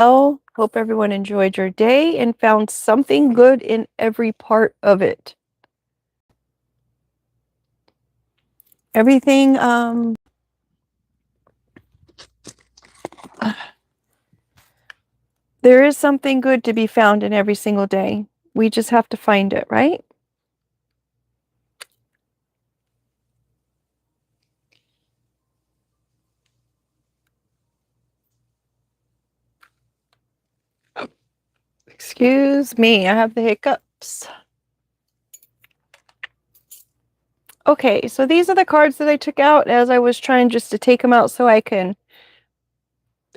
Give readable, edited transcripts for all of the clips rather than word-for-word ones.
well. Hope everyone enjoyed your day and found something good in every part of it. Everything, there is something good to be found in every single day. We just have to find it, right? Excuse me, I have the hiccups. Okay, so these are the cards that I took out as I was trying just to take them out so I can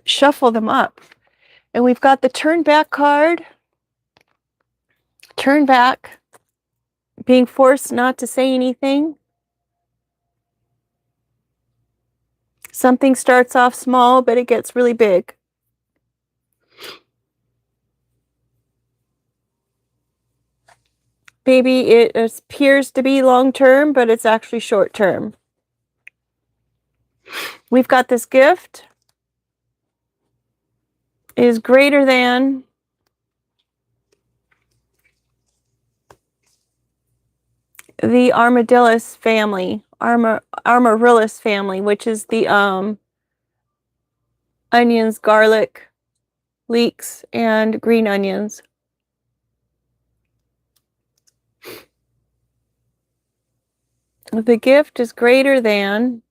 shuffle them up. And we've got the turn back card. Turn back. Being forced not to say anything. Something starts off small, but it gets really big. Maybe it appears to be long-term, but it's actually short-term. We've got this gift is greater than the Armadillos family, Amaryllis family, which is the onions, garlic, leeks, and green onions. The gift is greater than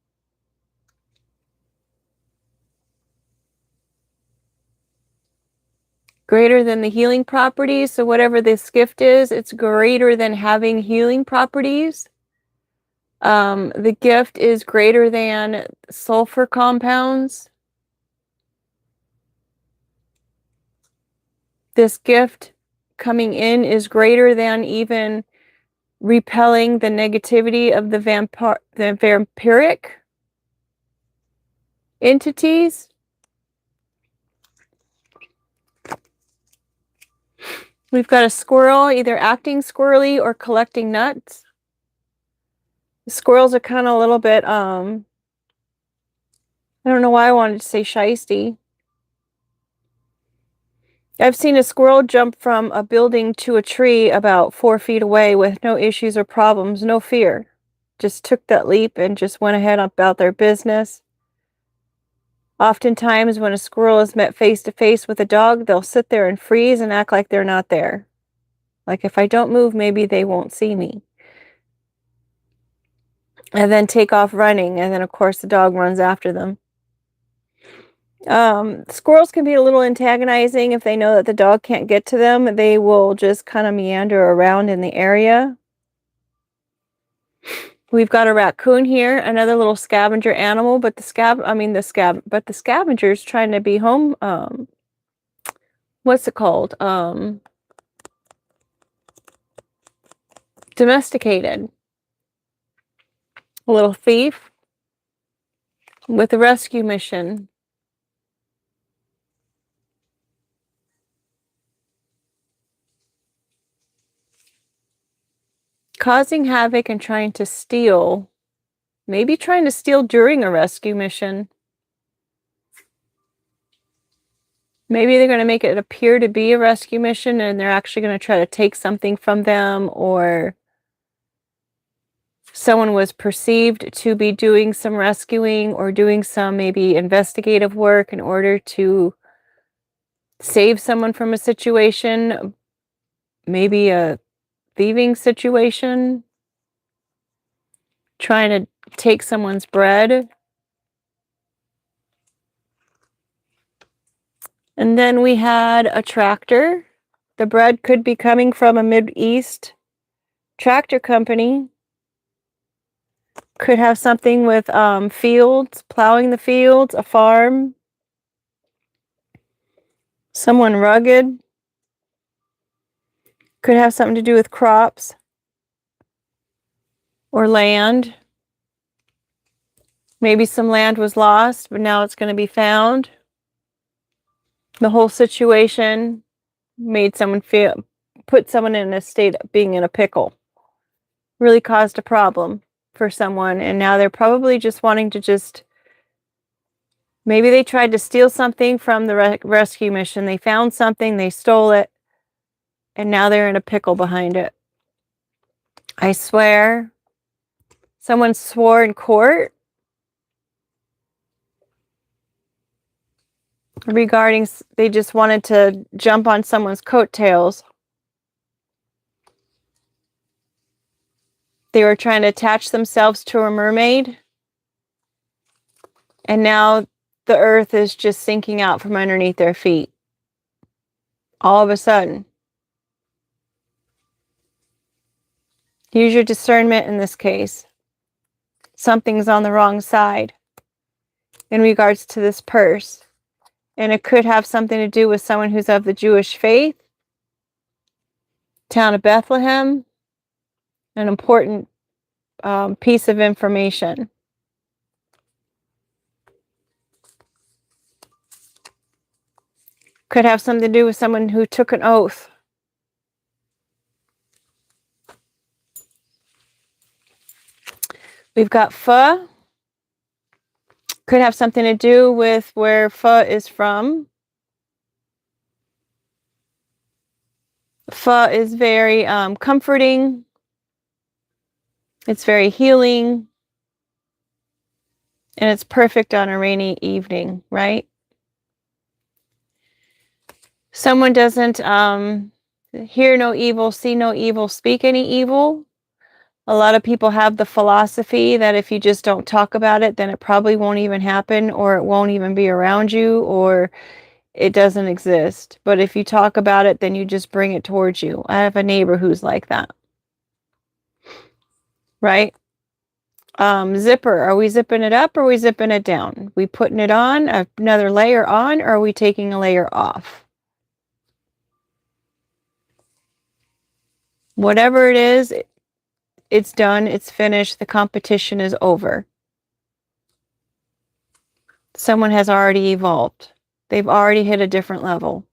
the healing properties. So whatever this gift is, it's greater than having healing properties. The gift is greater than sulfur compounds. This gift coming in is greater than even repelling the negativity of the vampiric entities. We've got a squirrel either acting squirrely or collecting nuts. The squirrels are kind of a little bit, I don't know why I wanted to say shiesty. I've seen a squirrel jump from a building to a tree about 4 feet away with no issues or problems, no fear. Just took that leap and just went ahead about their business. Oftentimes, when a squirrel is met face to face with a dog, they'll sit there and freeze and act like they're not there. Like, if I don't move, maybe they won't see me. And then take off running, and then, of course, the dog runs after them. Squirrels can be a little antagonizing if they know that the dog can't get to them. They will just kind of meander around in the area. We've got a raccoon here, another little scavenger animal, but the scavenger's trying to be home, what's it called? Domesticated. A little thief with a rescue mission. Causing havoc and trying to steal. Maybe trying to steal during a rescue mission. Maybe they're going to make it appear to be a rescue mission and they're actually going to try to take something from them, or someone was perceived to be doing some rescuing or doing some maybe investigative work in order to save someone from a situation, maybe a thieving situation, trying to take someone's bread. And then we had a tractor. The bread could be coming from a Mideast tractor company. Could have something with fields, plowing the fields, a farm. Someone rugged. Could have something to do with crops or land. Maybe some land was lost, but now it's going to be found. The whole situation made someone put someone in a state of being in a pickle. Really caused a problem for someone, and now they're probably just wanting to just Maybe they tried to steal something from the rescue mission. They found something, they stole it, and now they're in a pickle behind it. I swear. Someone swore in court regarding they just wanted to jump on someone's coattails. They were trying to attach themselves to a mermaid, and now the earth is just sinking out from underneath their feet. All of a sudden. Use your discernment in this case. Something's on the wrong side in regards to this purse. And it could have something to do with someone who's of the Jewish faith. Town of Bethlehem. An important piece of information. Could have something to do with someone who took an oath. We've got pho. Could have something to do with where pho is from. Pho is very comforting. It's very healing. And it's perfect on a rainy evening, right? Someone doesn't hear no evil, see no evil, speak any evil. A lot of people have the philosophy that if you just don't talk about it, then it probably won't even happen, or it won't even be around you, or it doesn't exist. But if you talk about it, then you just bring it towards you. I have a neighbor who's like that. Right? Zipper. Are we zipping it up or are we zipping it down? We putting it on, another layer on, or are we taking a layer off? Whatever it is, it's done, it's finished, the competition is over. Someone has already evolved. They've already hit a different level.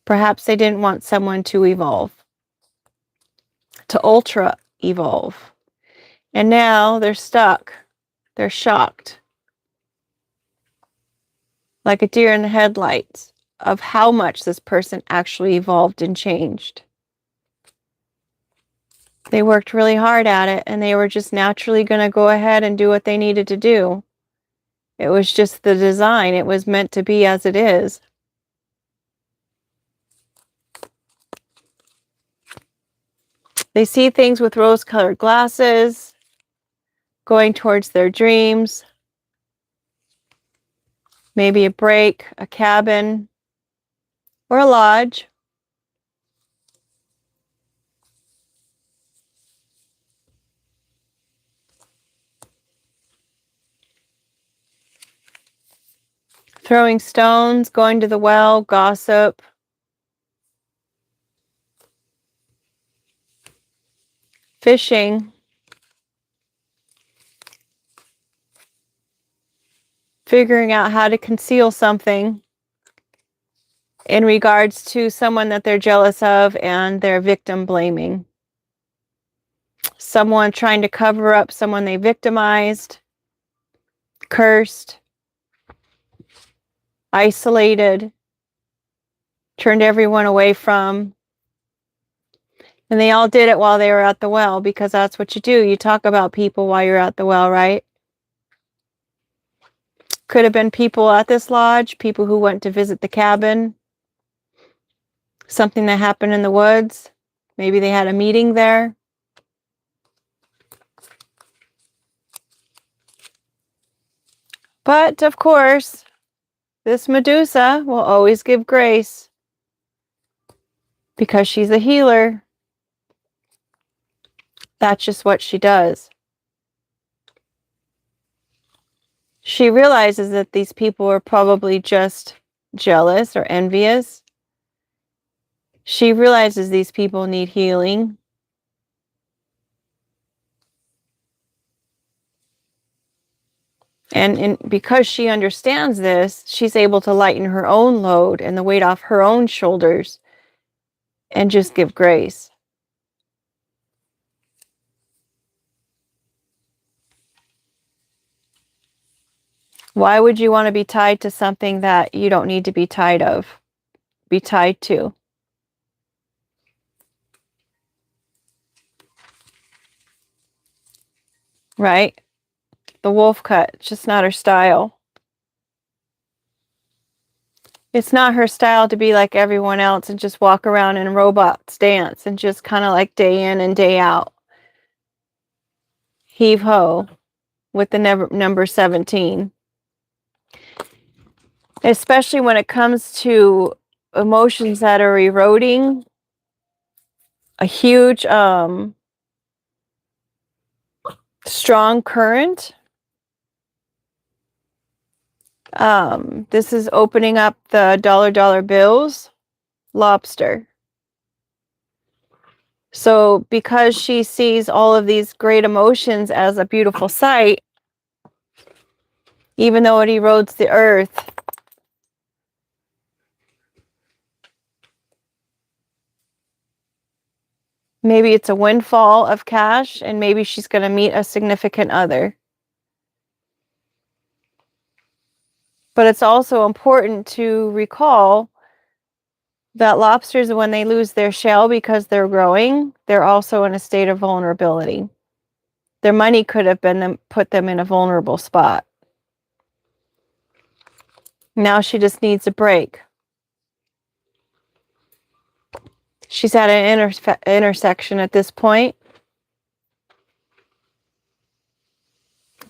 Perhaps they didn't want someone to evolve, to ultra evolve. And now they're stuck. They're shocked. Like a deer in the headlights of how much this person actually evolved and changed. They worked really hard at it, and they were just naturally going to go ahead and do what they needed to do. It was just the design. It was meant to be as it is. They see things with rose-colored glasses, going towards their dreams. Maybe a break, a cabin, or a lodge. Throwing stones, going to the well, gossip. Fishing. Figuring out how to conceal something in regards to someone that they're jealous of, and they're victim blaming. Someone trying to cover up someone they victimized, cursed, isolated, turned everyone away from. And they all did it while they were at the well, because that's what you do. You talk about people while you're at the well, right? Could have been people at this lodge, people who went to visit the cabin, something that happened in the woods. Maybe they had a meeting there. But, of course, this Medusa will always give grace because she's a healer. That's just what she does. She realizes that these people are probably just jealous or envious. She realizes these people need healing. And because she understands this, she's able to lighten her own load and the weight off her own shoulders and just give grace. Why would you want to be tied to something that you don't need to be tied to? Right? The wolf cut, it's just not her style. It's not her style to be like everyone else and just walk around in robots dance and just kind of like day in and day out. Heave ho with the number 17. Especially when it comes to emotions that are eroding, a huge strong current. This is opening up the dollar bills. Lobster. So because she sees all of these great emotions as a beautiful sight, even though it erodes the earth, maybe it's a windfall of cash, and maybe she's going to meet a significant other. But it's also important to recall that lobsters, when they lose their shell because they're growing, they're also in a state of vulnerability. Their money could have put them in a vulnerable spot. Now she just needs a break. She's at an intersection at this point.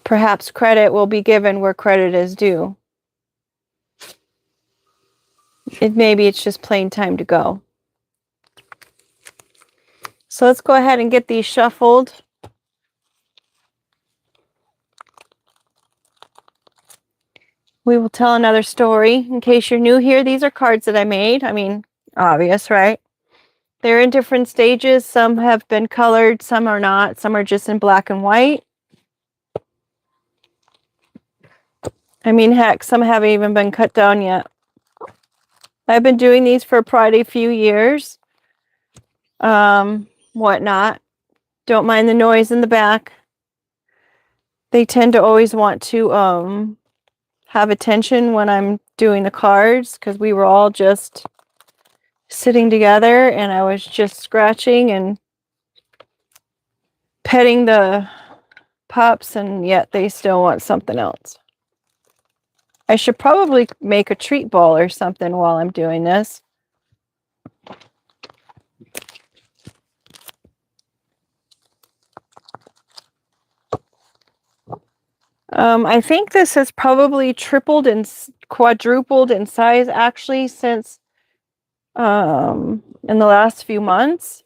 Perhaps credit will be given where credit is due. Maybe it's just plain time to go. So let's go ahead and get these shuffled. We will tell another story. In case you're new here, these are cards that I made. I mean, obvious, right? They're in different stages. Some have been colored, some are not. Some are just in black and white. I mean, heck, some haven't even been cut down yet. I've been doing these for probably a few years. Whatnot. Don't mind the noise in the back. They tend to always want to have attention when I'm doing the cards, because we were all just sitting together and I was just scratching and petting the pups, and yet they still want something else. I should probably make a treat ball or something while I'm doing this. I think this has probably tripled and quadrupled in size actually since in the last few months.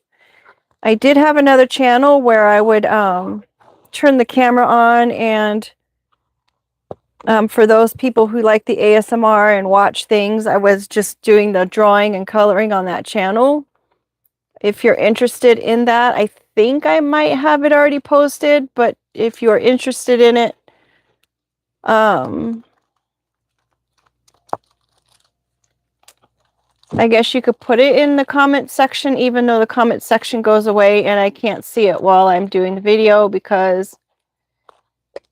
I did have another channel where I would turn the camera on, and for those people who like the ASMR and watch things, I was just doing the drawing and coloring on that channel. If you're interested in that, I think I might have it already posted, but if you're interested in it, I guess you could put it in the comment section, even though the comment section goes away and I can't see it while I'm doing the video because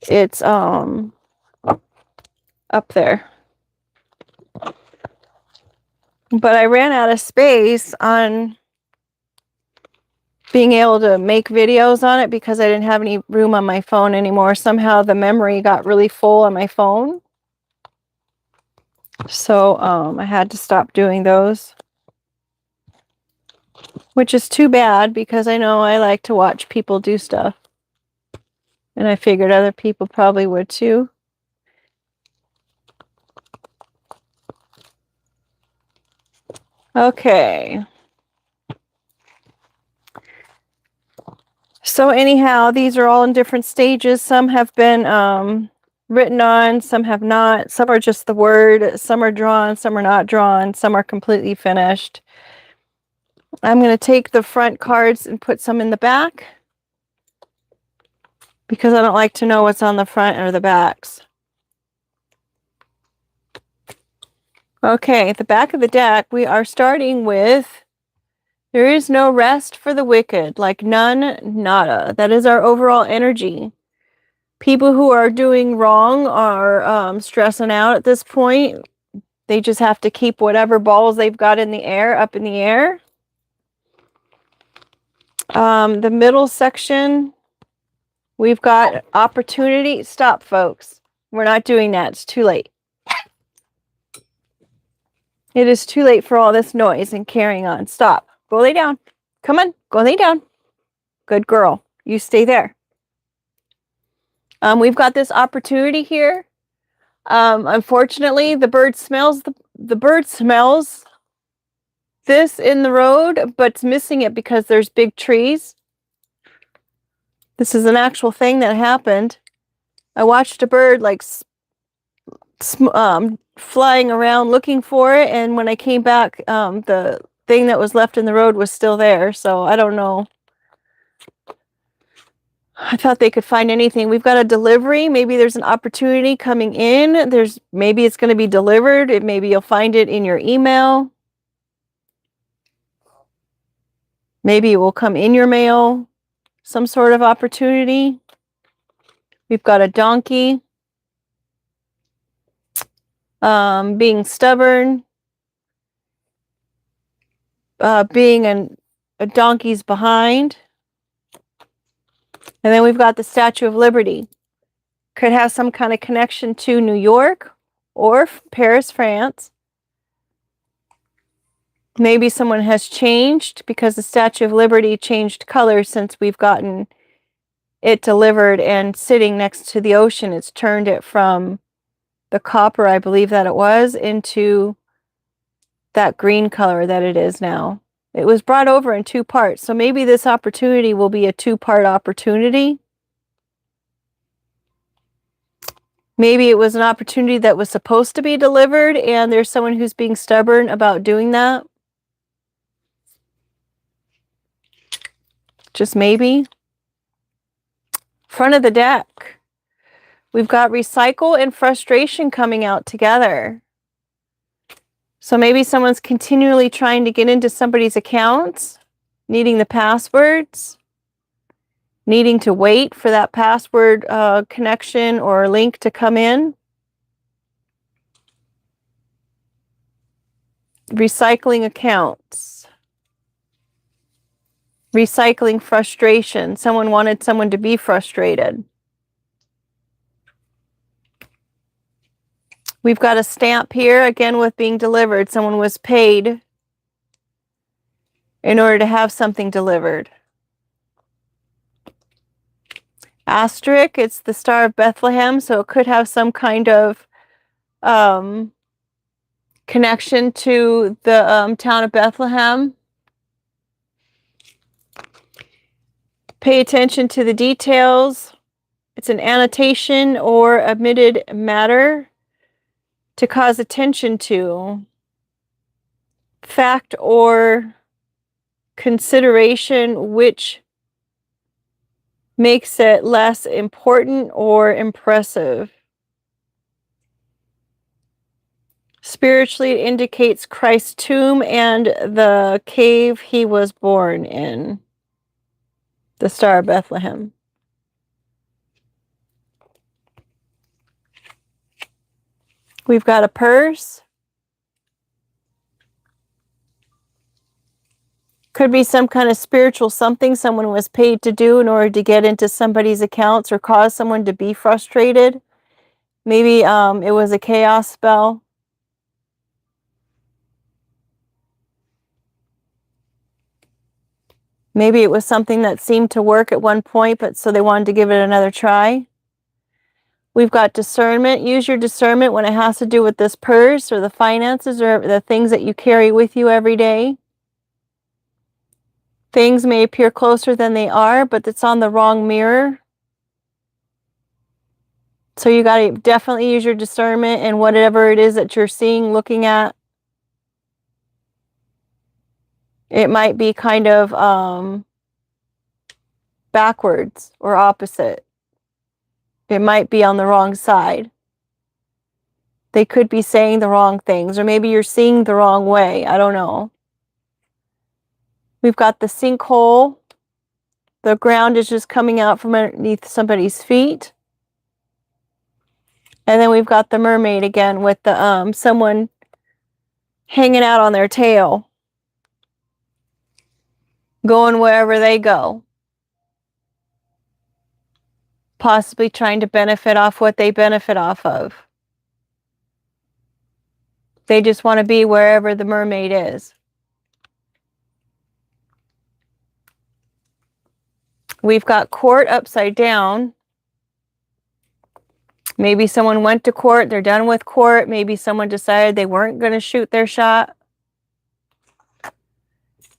it's up there. But I ran out of space on being able to make videos on it because I didn't have any room on my phone anymore. Somehow the memory got really full on my phone. So I had to stop doing those. Which is too bad because I know I like to watch people do stuff. And I figured other people probably would too. Okay. So anyhow, these are all in different stages. Some have been written on, some have not. Some are just the word, some are drawn, some are not drawn, some are completely finished. I'm going to take the front cards and put some in the back because I don't like to know what's on the front or the backs. Okay, at the back of the deck, we are starting with there is no rest for the wicked, like none, nada. That is our overall energy. People who are doing wrong are stressing out at this point. They just have to keep whatever balls they've got in the air up in the air. The middle section, we've got opportunity. Stop, folks. We're not doing that. It's too late. It is too late for all this noise and carrying on. Stop. Go lay down. Come on. Go lay down. Good girl. You stay there. We've got this opportunity here. Unfortunately, the bird smells this in the road, but it's missing it because there's big trees. This is an actual thing that happened. I watched a bird like flying around looking for it, and when I came back, the thing that was left in the road was still there. So I don't know. I thought they could find anything. We've got a delivery. Maybe there's an opportunity coming in. Maybe it's going to be delivered. Maybe you'll find it in your email. Maybe it will come in your mail. Some sort of opportunity. We've got a donkey. Being stubborn. Being a donkey's behind. And then we've got the Statue of Liberty. Could have some kind of connection to New York or Paris, France. Maybe someone has changed because the Statue of Liberty changed colors since we've gotten it delivered and sitting next to the ocean. It's turned it from the copper, I believe that it was, into that green color that it is now. It was brought over in 2 parts. So maybe this opportunity will be a 2-part opportunity. Maybe it was an opportunity that was supposed to be delivered and there's someone who's being stubborn about doing that. Just maybe. Front of the deck. We've got recycle and frustration coming out together. So maybe someone's continually trying to get into somebody's accounts, needing the passwords, needing to wait for that password connection or link to come in. Recycling accounts. Recycling frustration. Someone wanted someone to be frustrated. We've got a stamp here, again with being delivered. Someone was paid in order to have something delivered. Asterisk, it's the Star of Bethlehem, so it could have some kind of connection to the town of Bethlehem. Pay attention to the details. It's an annotation or omitted matter to cause attention to. Fact or consideration which makes it less important or impressive. Spiritually, it indicates Christ's tomb and the cave he was born in. The Star of Bethlehem. We've got a purse. Could be some kind of spiritual something someone was paid to do in order to get into somebody's accounts or cause someone to be frustrated. Maybe it was a chaos spell. Maybe it was something that seemed to work at one point, but so they wanted to give it another try. We've got discernment. Use your discernment when it has to do with this purse or the finances or the things that you carry with you every day. Things may appear closer than they are, but it's on the wrong mirror. So you got to definitely use your discernment and whatever it is that you're seeing, looking at. It might be kind of backwards or opposite. It might be on the wrong side. They could be saying the wrong things, or maybe you're seeing the wrong way. I don't know. We've got the sinkhole. The ground is just coming out from underneath somebody's feet. And then we've got the mermaid again with the someone hanging out on their tail, going wherever they go, possibly trying to benefit off what they benefit off of. They just want to be wherever the mermaid is. We've got court upside down. Maybe someone went to court, they're done with court. Maybe someone decided they weren't going to shoot their shot.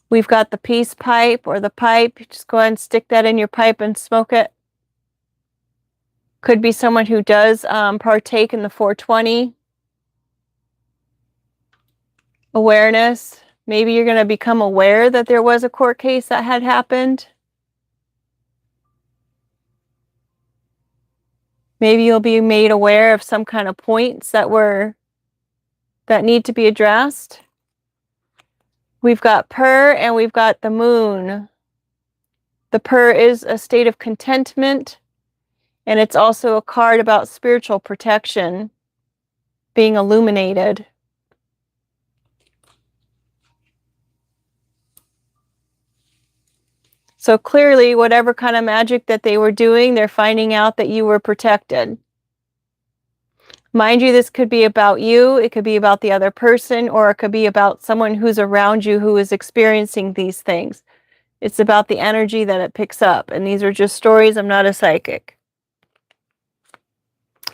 We've got the peace pipe or the pipe. Just go ahead and stick that in your pipe and smoke it. Could be someone who does partake in the 420. Awareness. Maybe you're going to become aware that there was a court case that had happened. Maybe you'll be made aware of some kind of points that need to be addressed. We've got purr and we've got the moon. The purr is a state of contentment, and it's also a card about spiritual protection, being illuminated. So clearly, whatever kind of magic that they were doing, they're finding out that you were protected. Mind you, this could be about you, it could be about the other person, or it could be about someone who's around you who is experiencing these things. It's about the energy that it picks up, and these are just stories. I'm not a psychic.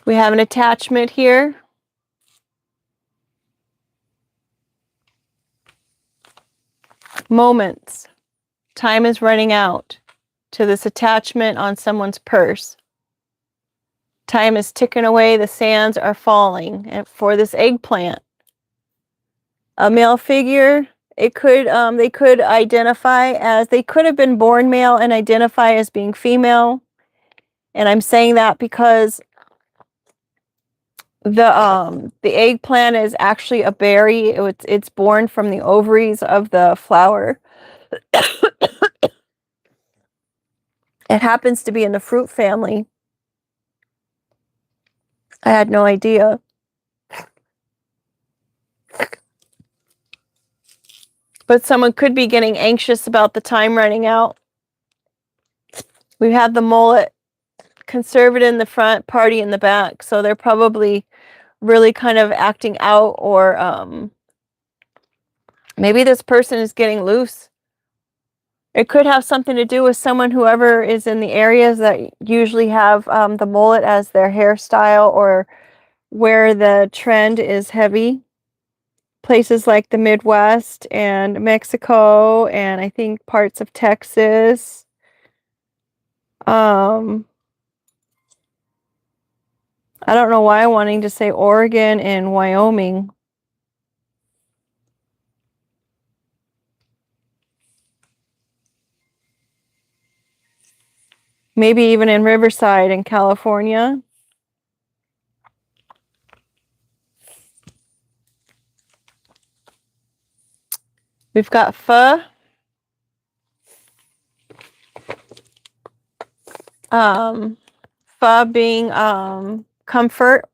We have an attachment here. Moments. Time is running out to this attachment on someone's purse. Time is ticking away, the sands are falling. And for this eggplant, a male figure, they could identify as, they could have been born male and identify as being female. And I'm saying that because the eggplant is actually a berry. It's born from the ovaries of the flower. It happens to be in the fruit family. I had no idea. But someone could be getting anxious about the time running out. We have the mullet, conservative in the front, party in the back. So they're probably really kind of acting out, or maybe this person is getting loose. It could have something to do with someone, whoever is in the areas that usually have the mullet as their hairstyle, or where the trend is heavy. Places like the Midwest and Mexico, and I think parts of Texas. I don't know why I'm wanting to say Oregon and Wyoming. Maybe even in Riverside in California. We've got pho. Pho being comfort.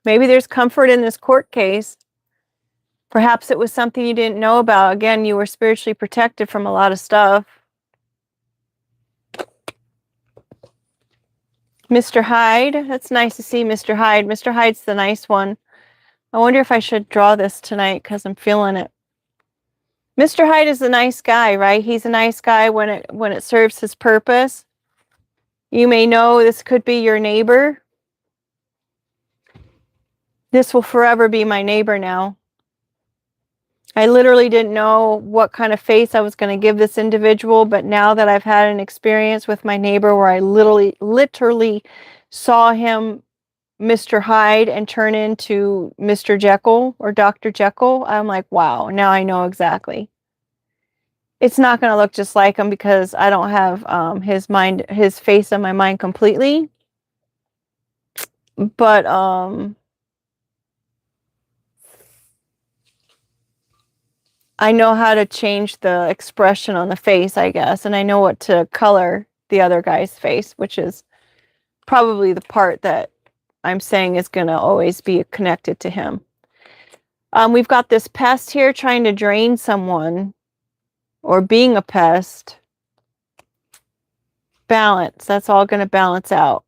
Maybe there's comfort in this court case. Perhaps it was something you didn't know about. Again, you were spiritually protected from a lot of stuff. Mr. Hyde. That's nice to see Mr. Hyde. Mr. Hyde's the nice one. I wonder if I should draw this tonight because I'm feeling it. Mr. Hyde is a nice guy, right? He's a nice guy when it serves his purpose. You may know this could be your neighbor. This will forever be my neighbor now. I literally didn't know what kind of face I was going to give this individual, but now that I've had an experience with my neighbor where I literally saw him, Mr. Hyde, and turn into Mr. Jekyll or Dr. Jekyll, I'm like, wow, now I know exactly. It's not going to look just like him because I don't have his face in my mind completely. But I know how to change the expression on the face, I guess, and I know what to color the other guy's face, which is probably the part that I'm saying is going to always be connected to him. We've got this pest here trying to drain someone or being a pest. Balance. That's all going to balance out.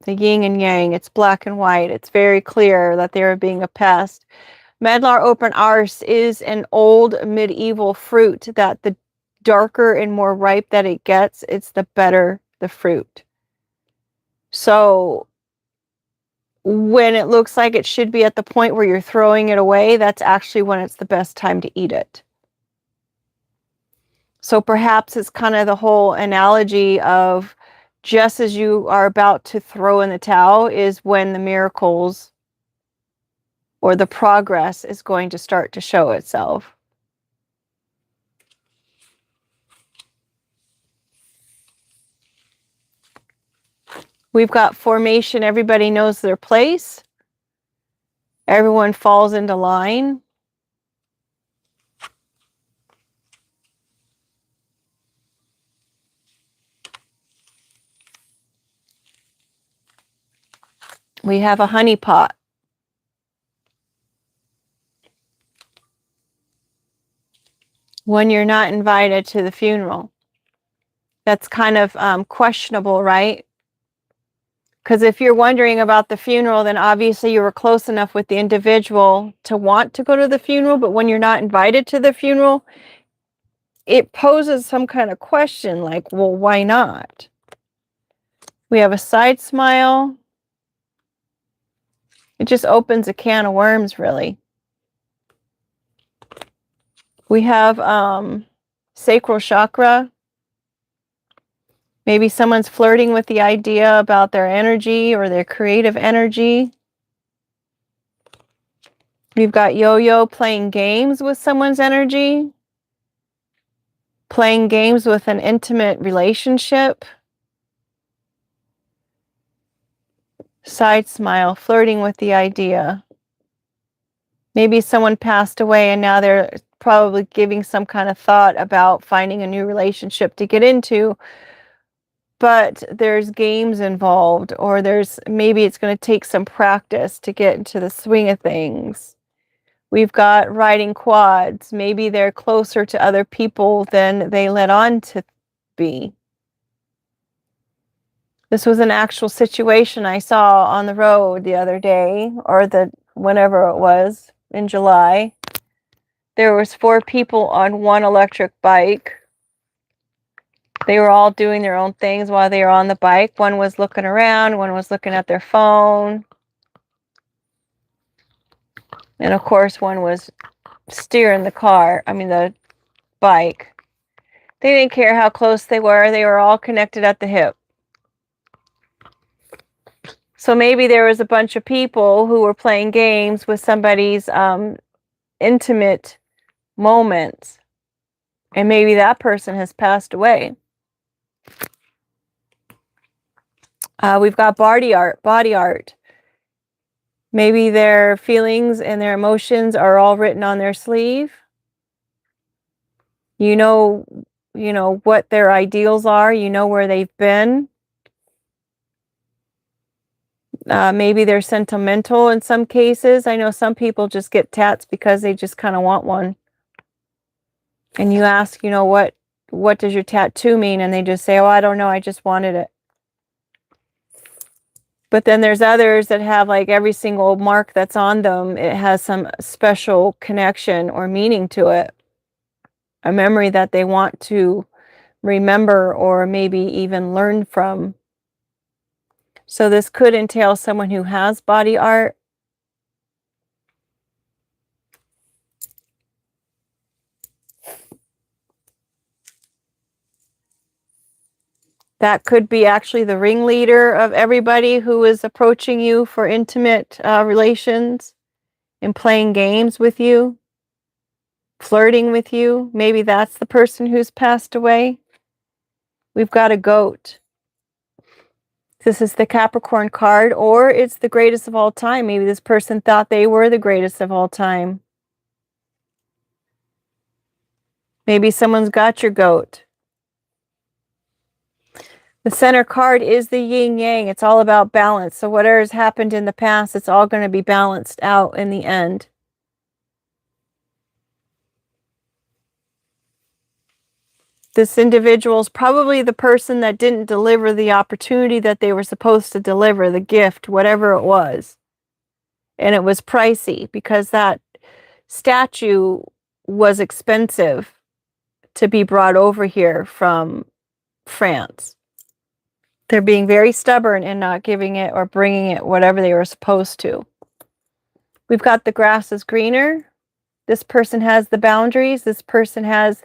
The yin and yang. It's black and white. It's very clear that they're being a pest. Medlar open arse is an old medieval fruit that the darker and more ripe that it gets, it's the better the fruit. So when it looks like it should be at the point where you're throwing it away, that's actually when it's the best time to eat it. So perhaps it's kind of the whole analogy of just as you are about to throw in the towel is when the miracles or the progress is going to start to show itself. We've got formation. Everybody knows their place. Everyone falls into line. We have a honey pot. When you're not invited to the funeral. That's kind of questionable, right? Because if you're wondering about the funeral, then obviously you were close enough with the individual to want to go to the funeral, but when you're not invited to the funeral, it poses some kind of question like, well, why not? We have a side smile. It just opens a can of worms, really. We have sacral chakra. Maybe someone's flirting with the idea about their energy or their creative energy. We've got yo-yo playing games with someone's energy. Playing games with an intimate relationship. Side smile, flirting with the idea. Maybe someone passed away and now they're probably giving some kind of thought about finding a new relationship to get into. But there's games involved, or maybe it's going to take some practice to get into the swing of things. We've got riding quads. Maybe they're closer to other people than they let on to be. This was an actual situation I saw on the road the other day, or whenever it was, in July. There was 4 people on one electric bike. They were all doing their own things while they were on the bike. One was looking around, one was looking at their phone. And of course, one was steering the bike. They didn't care how close they were all connected at the hip. So maybe there was a bunch of people who were playing games with somebody's intimate moments. And maybe that person has passed away. We've got body art. Maybe their feelings and their emotions are all written on their sleeve. You know what their ideals are. You know where they've been. Maybe they're sentimental in some cases. I know some people just get tats because they just kind of want one. And you ask, what does your tattoo mean? And they just say, oh, I don't know. I just wanted it. But then there's others that have like every single mark that's on them. It has some special connection or meaning to it. A memory that they want to remember or maybe even learn from. So this could entail someone who has body art. That could be actually the ringleader of everybody who is approaching you for intimate relations and playing games with you, flirting with you. Maybe that's the person who's passed away. We've got a goat. This is the Capricorn card, or it's the greatest of all time. Maybe this person thought they were the greatest of all time. Maybe someone's got your goat. The center card is the yin yang. It's all about balance. So whatever has happened in the past, it's all going to be balanced out in the end. This individual is probably the person that didn't deliver the opportunity that they were supposed to deliver, the gift, whatever it was. And it was pricey because that statue was expensive to be brought over here from France. They're being very stubborn and not giving it or bringing it whatever they were supposed to. We've got the grass is greener. This person has the boundaries. This person has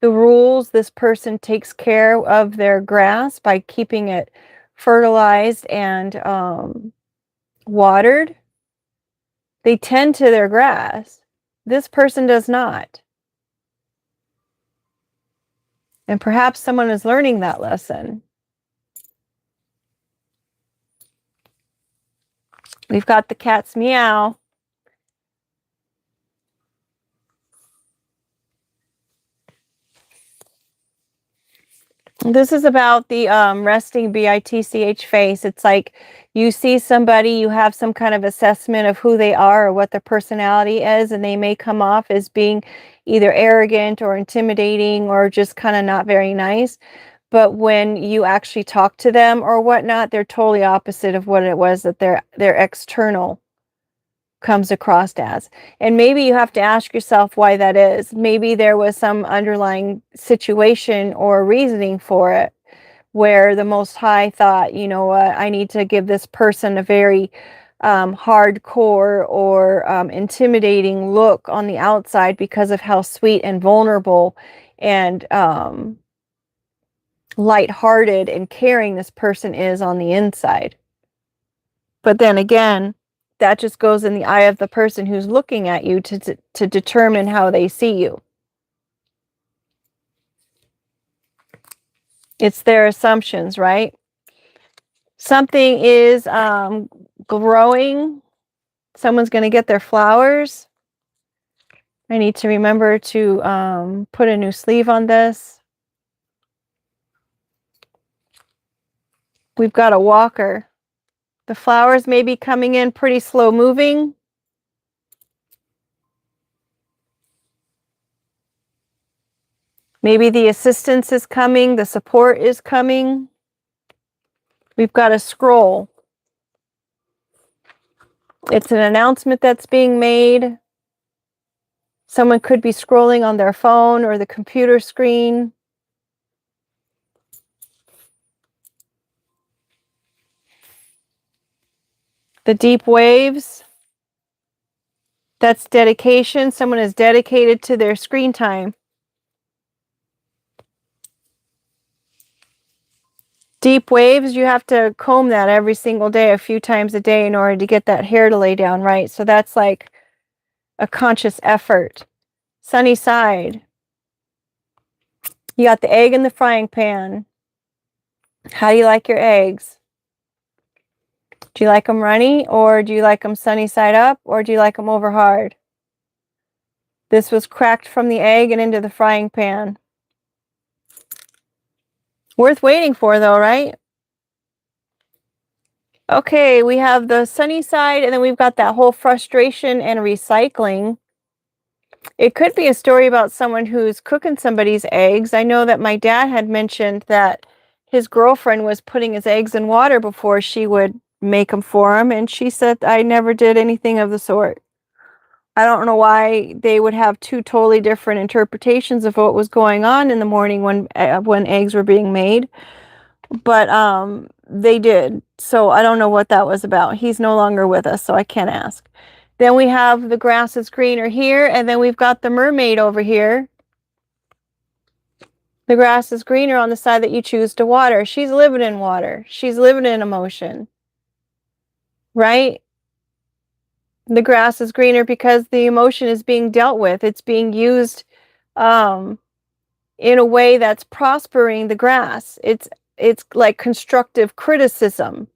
the rules. This person takes care of their grass by keeping it fertilized and watered. They tend to their grass. This person does not. And perhaps someone is learning that lesson. We've got the cat's meow. This is about the resting BITCH face. It's like you see somebody, you have some kind of assessment of who they are or what their personality is, and they may come off as being either arrogant or intimidating or just kind of not very nice. But when you actually talk to them or whatnot, they're totally opposite of what it was that their external comes across as. And maybe you have to ask yourself why that is. Maybe there was some underlying situation or reasoning for it where the Most High thought, you know what, I need to give this person a very hardcore or intimidating look on the outside because of how sweet and vulnerable and lighthearted and caring this person is on the inside. But then again, that just goes in the eye of the person who's looking at you to determine how they see you. It's their assumptions, right? Something is growing. Someone's going to get their flowers. I need to remember to put a new sleeve on this. We've got a walker. The flowers may be coming in pretty slow moving. Maybe the assistance is coming, the support is coming. We've got a scroll. It's an announcement that's being made. Someone could be scrolling on their phone or the computer screen. The deep waves. That's dedication. Someone is dedicated to their screen time. Deep waves, you have to comb that every single day, a few times a day in order to get that hair to lay down right. So that's like a conscious effort. Sunny side. You got the egg in the frying pan. How do you like your eggs? Do you like them runny, or do you like them sunny side up, or do you like them over hard? This was cracked from the egg and into the frying pan. Worth waiting for though, right? Okay, we have the sunny side, and then we've got that whole frustration and recycling. It could be a story about someone who's cooking somebody's eggs. I know that my dad had mentioned that his girlfriend was putting his eggs in water before she would make them for him, and she said, I never did anything of the sort. I don't know why they would have two totally different interpretations of what was going on in the morning when eggs were being made, but they did. So I don't know what that was about. He's no longer with us, so I can't ask. Then we have the grass is greener here, and then we've got the mermaid over here. The grass is greener on the side that you choose to water. She's living in water. She's living in emotion, right? The grass is greener because the emotion is being dealt with. It's being used in a way that's prospering the grass. It's like constructive criticism.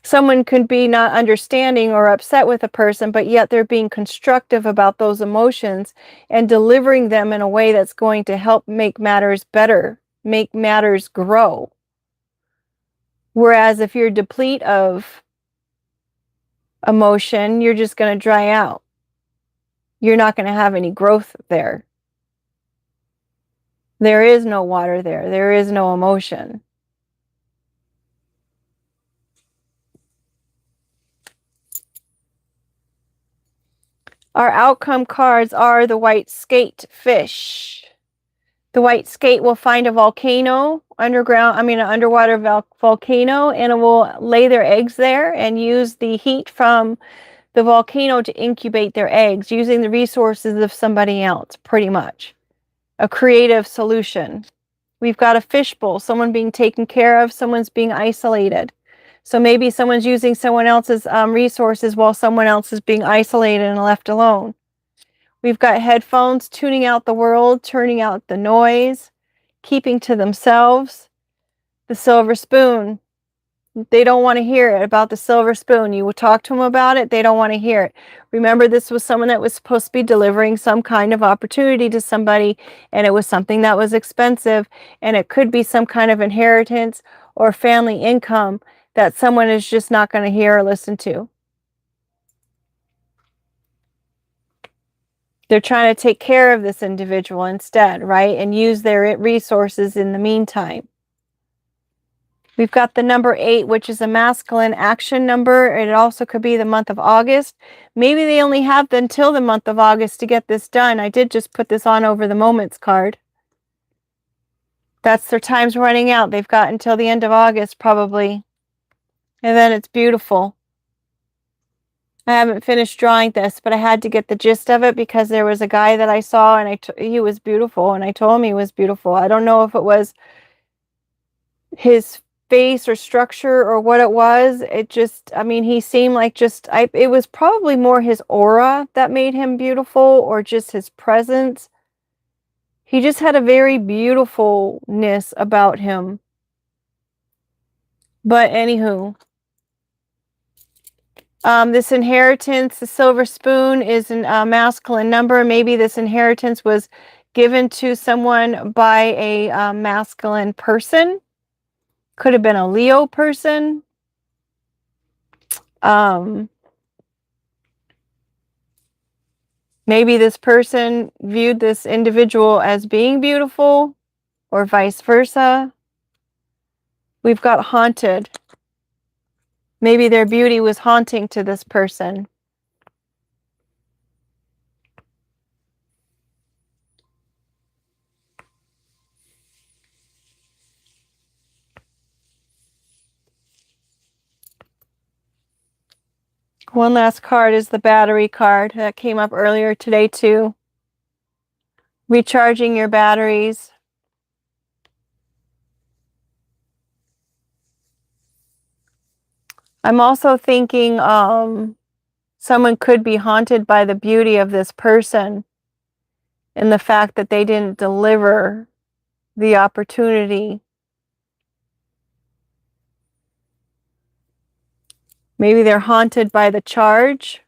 Someone could be not understanding or upset with a person, but yet they're being constructive about those emotions and delivering them in a way that's going to help make matters better make matters grow. Whereas if you're deplete of emotion, you're just going to dry out. You're not going to have any growth there. There is no water there. There is no emotion. Our outcome cards are the white skate fish. The white skate will find a volcano, an underwater volcano, and it will lay their eggs there and use the heat from the volcano to incubate their eggs using the resources of somebody else, pretty much. A creative solution. We've got a fishbowl, someone being taken care of, someone's being isolated. So maybe someone's using someone else's resources while someone else is being isolated and left alone. We've got headphones, tuning out the world, turning out the noise, keeping to themselves. The silver spoon. They don't want to hear it about the silver spoon. You will talk to them about it. They don't want to hear it. Remember, this was someone that was supposed to be delivering some kind of opportunity to somebody, and it was something that was expensive, and it could be some kind of inheritance or family income that someone is just not going to hear or listen to. They're trying to take care of this individual instead, right? And use their resources in the meantime. We've got the number 8, which is a masculine action number. It also could be the month of August. Maybe they only have until the month of August to get this done. I did just put this on over the moments card. That's their time's running out. They've got until the end of August probably. And then it's beautiful. I haven't finished drawing this, but I had to get the gist of it because there was a guy that I saw and he was beautiful, and I told him he was beautiful. I don't know if it was his face or structure or what it was. It just, he seemed like it was probably more his aura that made him beautiful, or just his presence. He just had a very beautifulness about him. But anywho, this inheritance, the silver spoon, is a masculine number. Maybe this inheritance was given to someone by a masculine person. Could have been a Leo person. Maybe this person viewed this individual as being beautiful, or vice versa. We've got haunted. Maybe their beauty was haunting to this person. One last card is the battery card that came up earlier today too. Recharging your batteries. I'm also thinking someone could be haunted by the beauty of this person and the fact that they didn't deliver the opportunity. Maybe they're haunted by the charges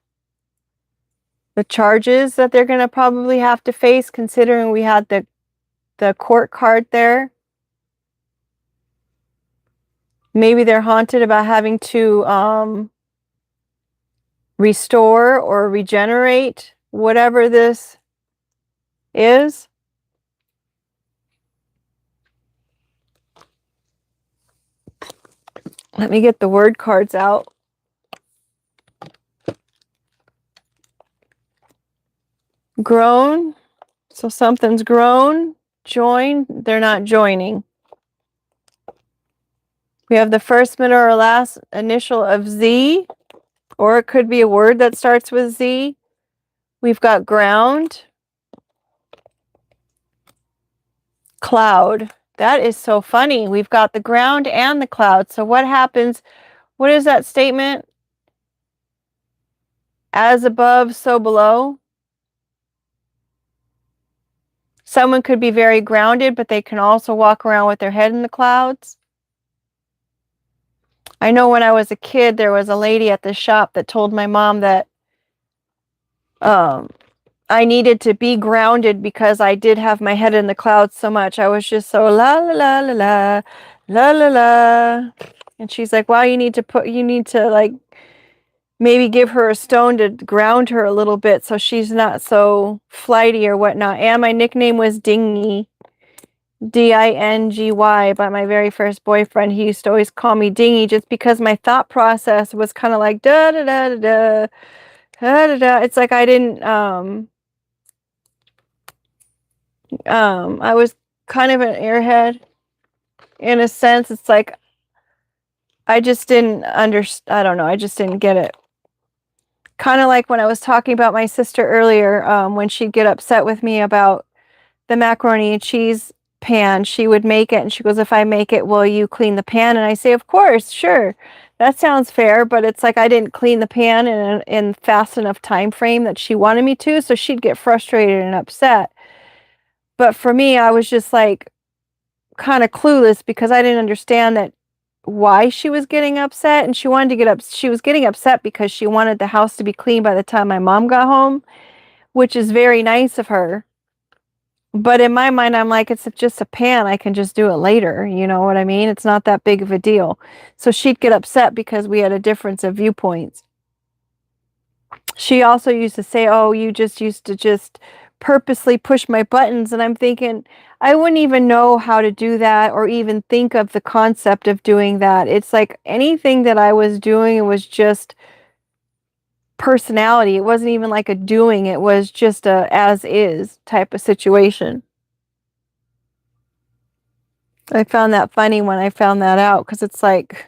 that they're going to probably have to face, considering we had the court card there. Maybe they're haunted about having to restore or regenerate whatever this is. Let me get the word cards out. Grown. So something's grown. Join. They're not joining. We have the first, middle, or last initial of Z, or it could be a word that starts with Z. We've got ground. Cloud. That is so funny. We've got the ground and the cloud. So what happens? What is that statement? As above, so below. Someone could be very grounded, but they can also walk around with their head in the clouds. I know when I was a kid, there was a lady at the shop that told my mom that I needed to be grounded because I did have my head in the clouds so much. I was just so la la la la la la la la. And she's like, "Well, you need to like maybe give her a stone to ground her a little bit so she's not so flighty or whatnot." And my nickname was Dingy, Dingy, by my very first boyfriend. He used to always call me Dingy just because my thought process was kind of like da da da da da da da da. It's like I didn't I was kind of an airhead in a sense. It's like I just didn't understand. I don't know. I just didn't get it. Kind of like when I was talking about my sister earlier, when she'd get upset with me about the macaroni and cheese pan, she would make it and she goes, "If I make it, will you clean the pan?" And I say, "Of course, sure. That sounds fair." But it's like I didn't clean the pan in fast enough time frame that she wanted me to, so she'd get frustrated and upset. But for me, I was just like kind of clueless because I didn't understand that why she was getting upset, and she was getting upset because she wanted the house to be clean by the time my mom got home, which is very nice of her. But in my mind, I'm like, it's just a pan. I can just do it later. You know what I mean? It's not that big of a deal. So she'd get upset because we had a difference of viewpoints. She also used to say, "Oh, you just used to just purposely push my buttons." And I'm thinking, I wouldn't even know how to do that or even think of the concept of doing that. It's like anything that I was doing, it was just personality. It wasn't even like a doing, it was just a as is type of situation. I found that funny when I found that out because it's like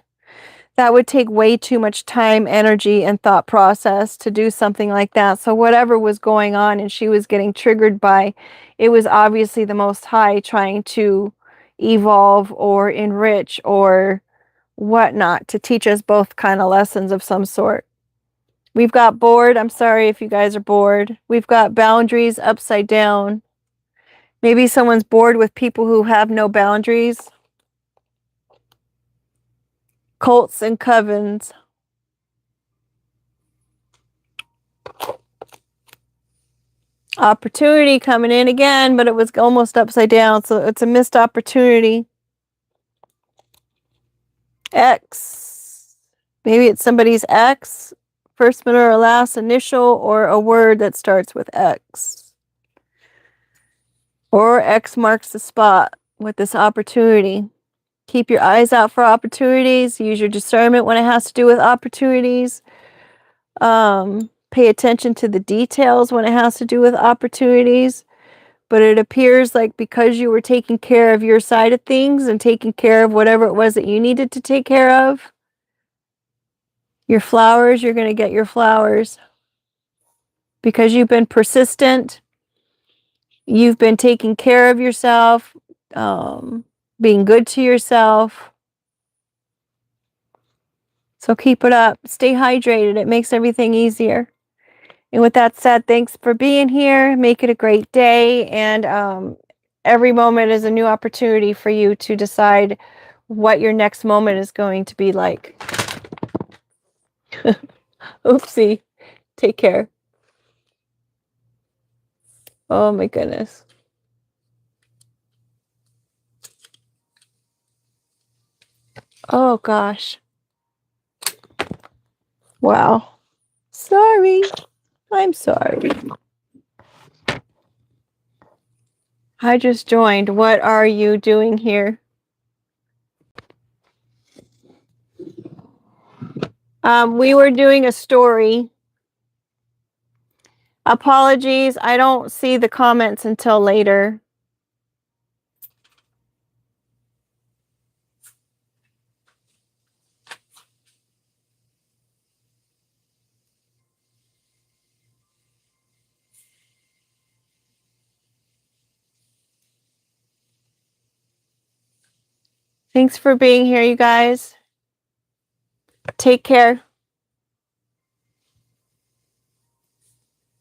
that would take way too much time, energy, and thought process to do something like that. So whatever was going on and she was getting triggered by, it was obviously the Most High trying to evolve or enrich or whatnot to teach us both kind of lessons of some sort. We've got bored. I'm sorry if you guys are bored. We've got boundaries upside down. Maybe someone's bored with people who have no boundaries. Cults and covens. Opportunity coming in again, but it was almost upside down, so it's a missed opportunity. X. Maybe it's somebody's X, first, middle, or last initial, or a word that starts with X. Or X marks the spot with this opportunity. Keep your eyes out for opportunities. Use your discernment when it has to do with opportunities. Pay attention to the details when it has to do with opportunities. But it appears like because you were taking care of your side of things and taking care of whatever it was that you needed to take care of, your flowers, you're going to get your flowers. Because you've been persistent, you've been taking care of yourself, being good to yourself. So keep it up. Stay hydrated. It makes everything easier. And with that said, thanks for being here. Make it a great day. And every moment is a new opportunity for you to decide what your next moment is going to be like. Oopsie. Take care. Oh my goodness. Oh gosh. Wow. Sorry. I'm sorry. I just joined. What are you doing here? We were doing a story. Apologies. I don't see the comments until later. Thanks for being here, you guys. Take care.